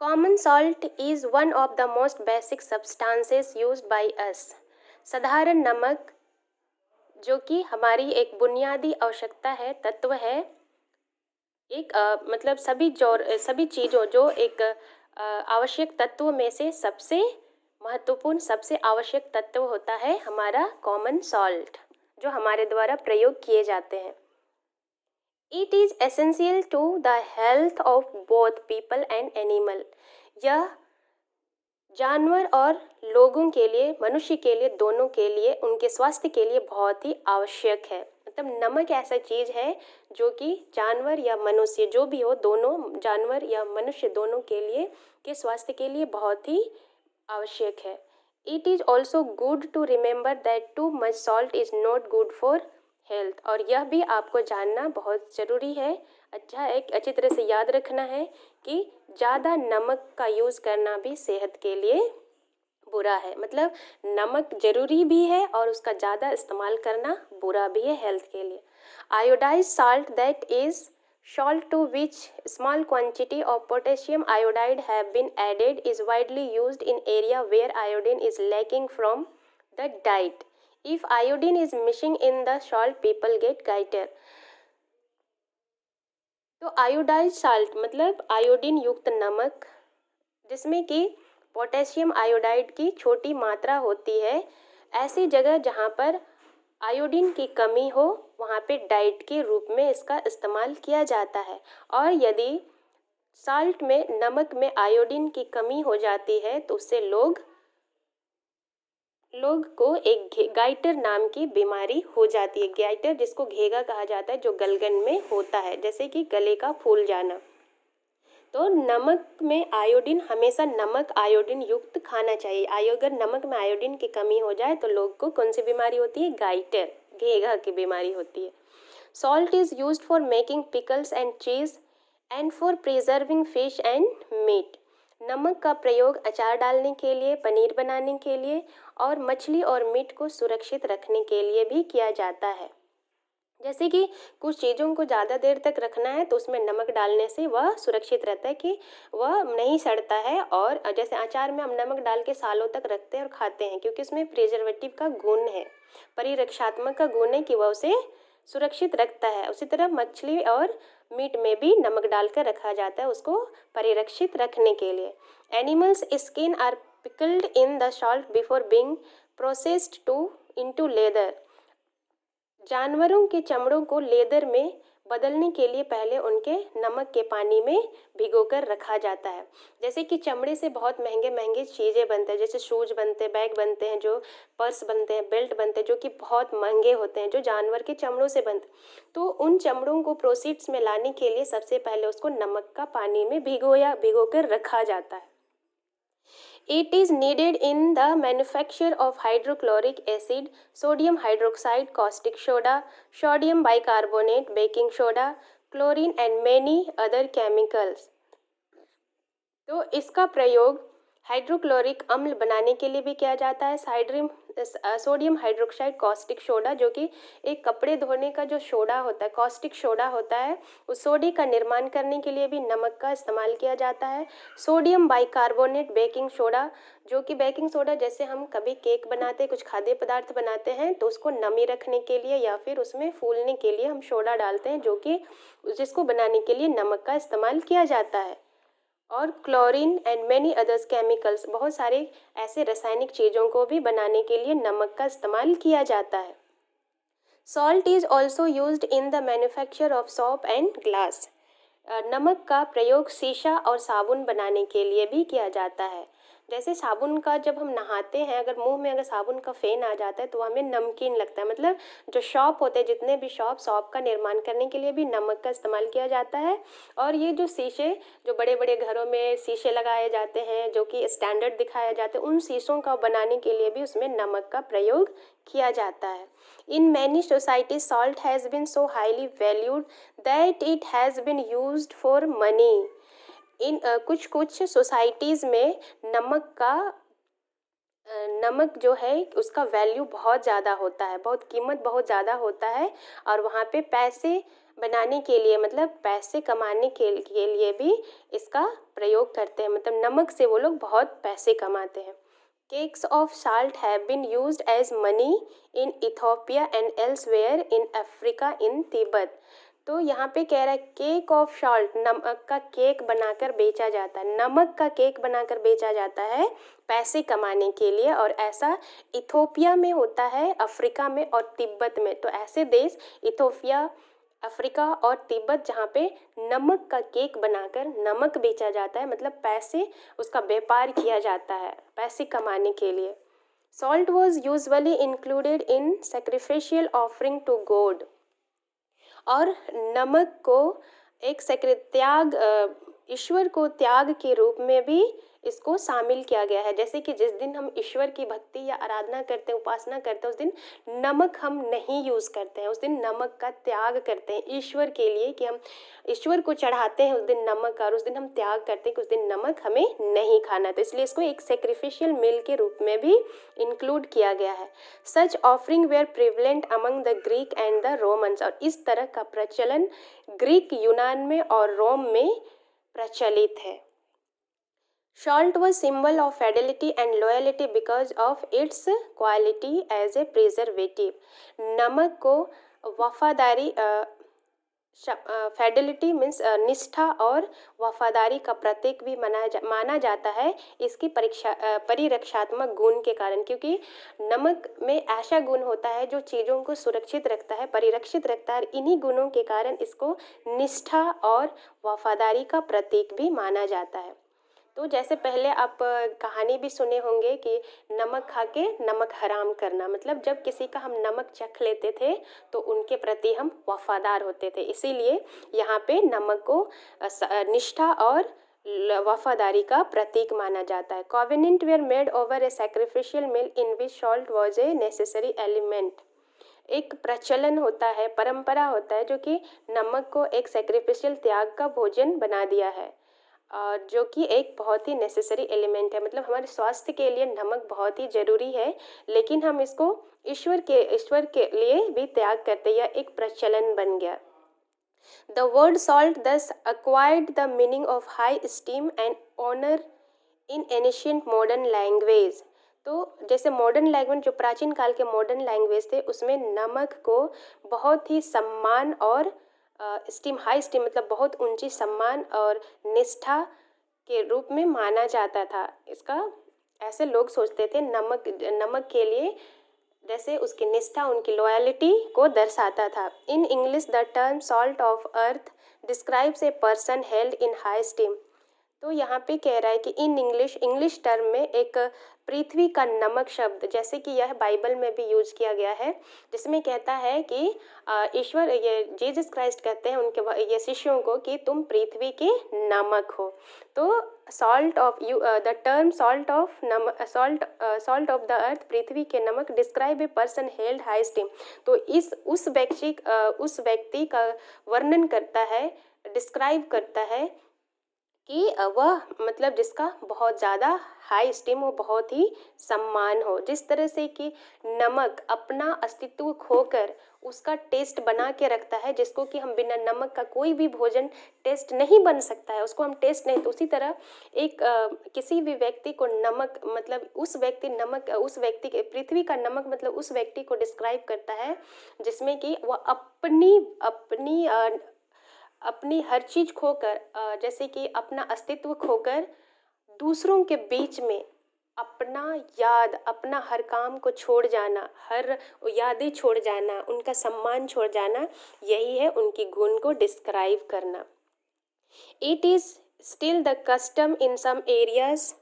Common salt is one of the most basic substances used by us. साधारण नमक जो कि हमारी एक बुनियादी आवश्यकता है, तत्व है, एक मतलब सभी चीज़ों जो एक आवश्यक तत्वों में से सबसे महत्वपूर्ण सबसे आवश्यक तत्व होता है हमारा कॉमन सॉल्ट, जो हमारे द्वारा प्रयोग किए जाते हैं। It is essential to the health of both people and animal. यह जानवर और लोगों के लिए, मनुष्य के लिए, दोनों के लिए, उनके स्वास्थ्य के लिए बहुत ही आवश्यक है। मतलब नमक ऐसा चीज़ है जो कि जानवर या मनुष्य जो भी हो, दोनों जानवर या मनुष्य दोनों के लिए के स्वास्थ्य के लिए बहुत ही आवश्यक है। It is also good to remember that too much salt is not good for health. और यह भी आपको जानना बहुत ज़रूरी है, एक अच्छी तरह से याद रखना है कि ज़्यादा नमक का यूज़ करना भी सेहत के लिए बुरा है। मतलब नमक ज़रूरी भी है और उसका ज़्यादा इस्तेमाल करना बुरा भी है हेल्थ के लिए। Iodise salt that is salt to which small quantity of potassium iodide have been added is widely used in area where iodine is lacking from the diet. If iodine is missing in the salt, people get goiter. तो iodise salt मतलब iodine युक्त नमक जिसमें कि potassium iodide की छोटी मात्रा होती है। ऐसी जगह जहाँ पर आयोडीन की कमी हो वहाँ पे डाइट के रूप में इसका इस्तेमाल किया जाता है। और यदि साल्ट में, नमक में आयोडीन की कमी हो जाती है तो उससे लोग को एक गाइटर नाम की बीमारी हो जाती है। गाइटर जिसको घेगा कहा जाता है, जो गलगन में होता है, जैसे कि गले का फूल जाना। तो नमक में आयोडीन, हमेशा नमक आयोडीन युक्त खाना चाहिए। अगर नमक में आयोडीन की कमी हो जाए तो लोग को कौन सी बीमारी होती है? गाइटर, घेघा की बीमारी होती है। Salt is used for making pickles and cheese and for preserving fish and meat. नमक का प्रयोग अचार डालने के लिए, पनीर बनाने के लिए और मछली और मीट को सुरक्षित रखने के लिए भी किया जाता है। जैसे कि कुछ चीज़ों को ज़्यादा देर तक रखना है तो उसमें नमक डालने से वह सुरक्षित रहता है कि वह नहीं सड़ता है। और जैसे अचार में हम नमक डाल के सालों तक रखते हैं और खाते हैं, क्योंकि उसमें प्रिजर्वेटिव का गुण है, परिरक्षात्मक का गुण है कि वह उसे सुरक्षित रखता है। उसी तरह मछली और मीट में भी नमक डालकर रखा जाता है उसको परिरक्षित रखने के लिए। Animals skin are pickled in the salt before being processed to into leather. जानवरों के चमड़ों को लेदर में बदलने के लिए पहले उनके नमक के पानी में भिगोकर रखा जाता है। जैसे कि चमड़े से बहुत महंगे महंगे चीज़ें बनते हैं, जैसे शूज बनते हैं, बैग बनते हैं, जो पर्स बनते हैं, बेल्ट बनते हैं, जो कि बहुत महंगे होते हैं, जो जानवर के चमड़ों से बनते। तो उन चमड़ों को प्रोसीड्स में लाने के लिए सबसे पहले उसको नमक का पानी में भिगोकर रखा जाता है। It is needed in the manufacture of hydrochloric acid, sodium hydroxide, caustic soda, sodium bicarbonate, baking soda, chlorine and many other chemicals. तो इसका प्रयोग हाइड्रोक्लोरिक अम्ल बनाने के लिए भी किया जाता है। सोडियम हाइड्रोक्साइड, कॉस्टिक सोडा, जो कि एक कपड़े धोने का जो सोडा होता है, कॉस्टिक सोडा होता है, उस सोडे का निर्माण करने के लिए भी नमक का इस्तेमाल किया जाता है। सोडियम बाइकार्बोनेट, बेकिंग सोडा, जो कि बेकिंग सोडा जैसे हम कभी केक बनाते हैं, कुछ खाद्य पदार्थ बनाते हैं तो उसको नमी रखने के लिए या फिर उसमें फूलने के लिए हम सोडा डालते हैं, जो कि जिसको बनाने के लिए नमक का इस्तेमाल किया जाता है। और chlorine and many others chemicals, बहुत सारे ऐसे रासायनिक चीज़ों को भी बनाने के लिए नमक का इस्तेमाल किया जाता है। Salt is also used in the manufacture of soap and glass. नमक का प्रयोग शीशा और साबुन बनाने के लिए भी किया जाता है। जैसे साबुन का, जब हम नहाते हैं, अगर मुंह में अगर साबुन का फेन आ जाता है तो हमें नमकीन लगता है। मतलब जो शॉप होते हैं, जितने भी शॉप का निर्माण करने के लिए भी नमक का इस्तेमाल किया जाता है। और ये जो शीशे, जो बड़े बड़े घरों में शीशे लगाए जाते हैं, जो कि स्टैंडर्ड दिखाया जाता है, उन शीशों का बनाने के लिए भी उसमें नमक का प्रयोग किया जाता है। In many societies salt has been so highly valued that it has been used for money. इन कुछ सोसाइटीज़ में नमक जो है उसका वैल्यू बहुत ज़्यादा होता है, बहुत कीमत बहुत ज़्यादा होता है, और वहाँ पे पैसे बनाने के लिए मतलब पैसे कमाने के लिए भी इसका प्रयोग करते हैं, मतलब नमक से वो लोग बहुत पैसे कमाते हैं। Cakes of salt have been used as money in Ethiopia and elsewhere in Africa in Tibet. तो यहाँ पे कह रहा है केक ऑफ सॉल्ट, नमक का केक बनाकर बेचा जाता है, नमक का केक बनाकर बेचा जाता है पैसे कमाने के लिए, और ऐसा इथोपिया में होता है, अफ्रीका में और तिब्बत में। तो ऐसे देश इथोपिया, अफ्रीका और तिब्बत जहाँ पे नमक का केक बनाकर नमक बेचा जाता है, मतलब पैसे, उसका व्यापार किया जाता है पैसे कमाने के लिए। Salt was usually included in sacrificial offering to God. और नमक को एक त्याग, ईश्वर को त्याग के रूप में भी इसको शामिल किया गया है। जैसे कि जिस दिन हम ईश्वर की भक्ति या आराधना करते हैं, उपासना करते हैं, उस दिन नमक हम नहीं यूज़ करते हैं, उस दिन नमक का त्याग करते हैं ईश्वर के लिए, कि हम ईश्वर को चढ़ाते हैं उस दिन नमक का, और उस दिन हम त्याग करते हैं कि उस दिन नमक हमें नहीं खाना। तो इसलिए इसको एक सेक्रिफिशियल मील के रूप में भी इंक्लूड किया गया है। Such offering were prevalent among the Greek and the Romans. और इस तरह का प्रचलन ग्रीक, यूनान में और रोम में प्रचलित है। Salt was symbol of fidelity and loyalty because of its quality as a preservative. नमक को वफादारी, फेडिलिटी मीन्स निष्ठा और वफादारी का प्रतीक भी माना जाता है इसकी परिरक्षात्मक गुण के कारण, क्योंकि नमक में ऐसा गुण होता है जो चीज़ों को सुरक्षित रखता है, परिरक्षित रखता है, और इन्हीं गुणों के कारण इसको निष्ठा और वफादारी का प्रतीक भी माना जाता है। तो जैसे पहले आप कहानी भी सुने होंगे कि नमक खा के नमक हराम करना, मतलब जब किसी का हम नमक चख लेते थे तो उनके प्रति हम वफादार होते थे, इसीलिए यहाँ पे नमक को निष्ठा और वफादारी का प्रतीक माना जाता है। Covenant were made over a sacrificial meal in which salt was a necessary element. एक प्रचलन होता है, परंपरा होता है, जो कि नमक को एक सैक्रिफिशियल त्याग का भोजन बना दिया है, और जो कि एक बहुत ही नेसेसरी एलिमेंट है, मतलब हमारे स्वास्थ्य के लिए नमक बहुत ही ज़रूरी है, लेकिन हम इसको ईश्वर के लिए भी त्याग करते हैं, यह एक प्रचलन बन गया। The word salt thus acquired the meaning of high esteem and honour in ancient modern language. तो जैसे मॉडर्न लैंग्वेज, जो प्राचीन काल के मॉडर्न लैंग्वेज थे, उसमें नमक को बहुत ही सम्मान और स्टीम, हाई स्टीम मतलब बहुत ऊंची सम्मान और निष्ठा के रूप में माना जाता था। इसका ऐसे लोग सोचते थे, नमक के लिए जैसे उसकी निष्ठा, उनकी लॉयल्टी को दर्शाता था। In English the term salt of earth describes a person held in high esteem. तो यहाँ पे कह रहा है कि इन इंग्लिश टर्म में एक पृथ्वी का नमक शब्द, जैसे कि यह बाइबल में भी यूज किया गया है, जिसमें कहता है कि ईश्वर, ये जीसस क्राइस्ट कहते हैं उनके ये शिष्यों को कि तुम पृथ्वी के नमक हो। तो salt of you, the term salt of the earth, पृथ्वी के नमक, describe a person held high esteem. तो उस व्यक्ति का वर्णन करता है, डिस्क्राइब करता है कि वह मतलब जिसका बहुत ज़्यादा हाई स्टीम हो, बहुत ही सम्मान हो। जिस तरह से कि नमक अपना अस्तित्व खोकर उसका टेस्ट बना के रखता है, जिसको कि हम बिना नमक का कोई भी भोजन टेस्ट नहीं बन सकता है, उसको हम टेस्ट नहीं, तो उसी तरह एक किसी भी व्यक्ति को नमक मतलब उस व्यक्ति के, पृथ्वी का नमक मतलब उस व्यक्ति को डिस्क्राइब करता है जिसमें कि वह अपनी हर चीज़ खोकर, जैसे कि अपना अस्तित्व खोकर दूसरों के बीच में अपना हर काम को छोड़ जाना, हर यादें छोड़ जाना, उनका सम्मान छोड़ जाना, यही है उनकी गुण को डिस्क्राइब करना। It is still the custom in some areas